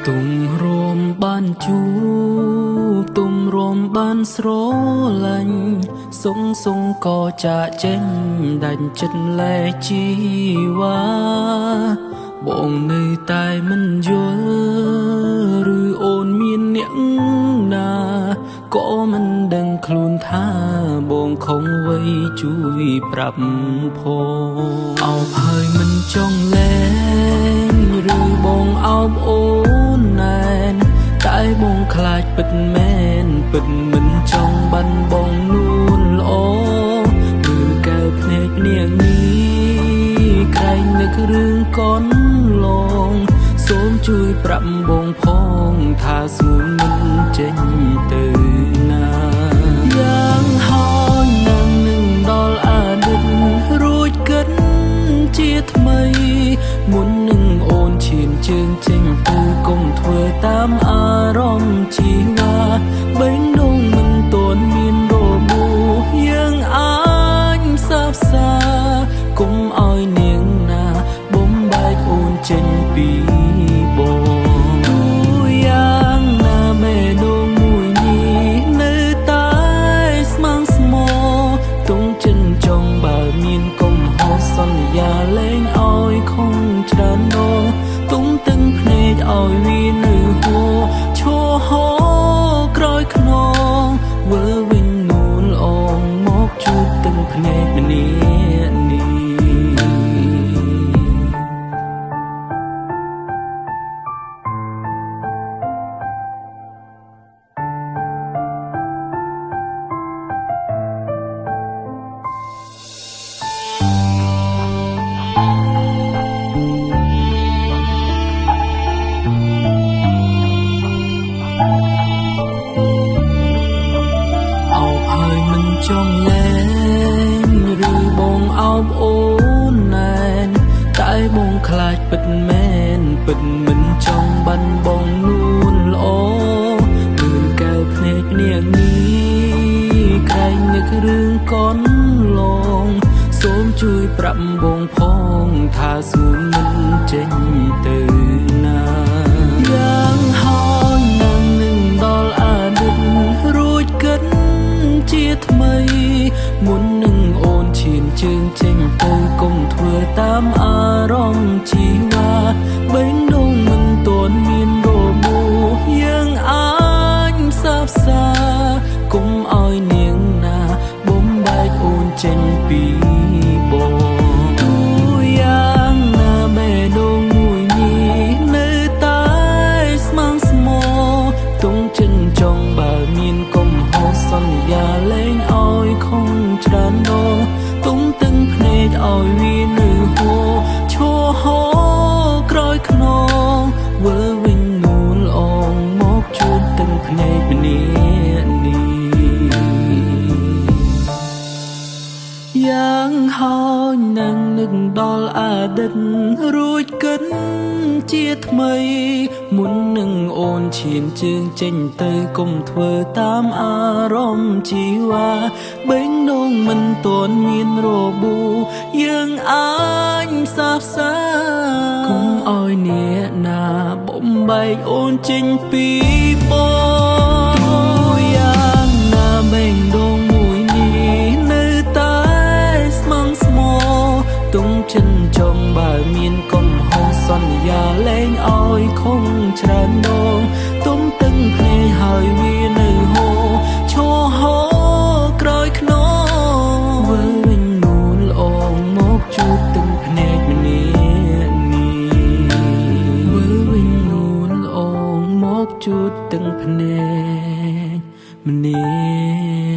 ទុំរមបានជួបទុំរមបានស្រឡាញ់សុងក៏ចាកចេញដាច់ចិត្តលែជីវ៉ាបងនៅតែមិនយល់ឬអូនមានអ្នកណាក៏មិនដឹងខ្លួនថាបងខំវ័យជួយប្រាប់ផងអោបហើយមិនចង់លែងឬបងអោបអូនណែនតែបងខ្លាចពិតមែនពិតមិនចង់បានបងនួនល្អគឺកែវភ្នែកនាងនេះក្រែងនឹករឿងកូនឡងសូមជួយប្រាប់បងផងថាស្ងួនមិនចេញទៅណាយ៉ាងហើយនឹងដល់អតីតរួចគិតជាថ្មីមុននឹងអូនឈានជើងចេញទៅកុំធ្វើតាមអារម្មណ៍ជីវ៉ាបេះដូងមិនទាន់មានរបួសយើងអាចផ្សះផ្សាកុំឲ្យនាងណាបំបែកអូនចេញពីបងទូយ៉ាងណាបេះដូងមួយនេះនៅតែស្មងស្មោទុំចិនចង់បើមានកំហុសសន្យាលែងឲ្យខំច្រើនដងទុំទឹកភ្នែកឲ្យវានៅហួរឈរហោក្រោយខ្នងវិលវិញនួនអងមកជួបទឹកភ្នែកម្នាក់នេះចង់លែងឬបងអោបអូនណែនតែបងខ្លាចពិតមែនពិតមិនចង់បានបងនួនល្អគឺកែវភ្នែកនាងនេះក្រែងនឹករឿងកូនឡងសូមជួយប្រាប់បងផងថាស្ងួនមិនចេញទៅណាយ៉ាងហើយនឹងដល់អតីតរួចគិតជាថ្មីមុននឹងអូនឈានជើងចេញទៅកុំធ្វើតាមអារម្មណ៍ជីវ៉ាបេះដូងមិនទាន់មានរបួសយើងអាចផ្សះផ្សាកុំឲ្យនាងណាបំបែកអូនចេញពីបងទូយ៉ាងណាបេះដូងមួយនេះនៅតែស្មងស្មោទុំចិនចង់បើមានកំហុសសន្យាលែងឲ្យខំច្រើនដងទុំទឹកភ្នែកឲ្យវានៅហួរឈរហោក្រោយខ្នងវិលវិញនួនអងមកជួបទឹកភ្នែកម្នាក់នេះយ៉ាងហើយនឹងនឹកដល់អតីតរួចគិតជាថ្មីមុននឹងអូនឈានជើងចេញទៅកុំធ្វើតាមអារម្មណ៍ជីវ៉ាបេះដូងមិនទាន់មានរបួសយើងអាចផ្សះផ្សាកុំឲ្យអ្នកណាបំបែកអូនចេញពីបងយ៉ាងណាបេះដូងមួយនេះនៅតែស្មងស្មោទុំចិនចង់បើមានកំហុសសន្យាលែងឲ្យខំច្រើនដងទុំទឹកភ្នែកហើយវានៅហូរឈរហោក្រោយខ្នងវិលវិញនួនល្អមកជួបទឹកភ្នែកម្នាក់នេះវិលវិញនួនល្អមកជួបទឹកភ្នែកម្នាក់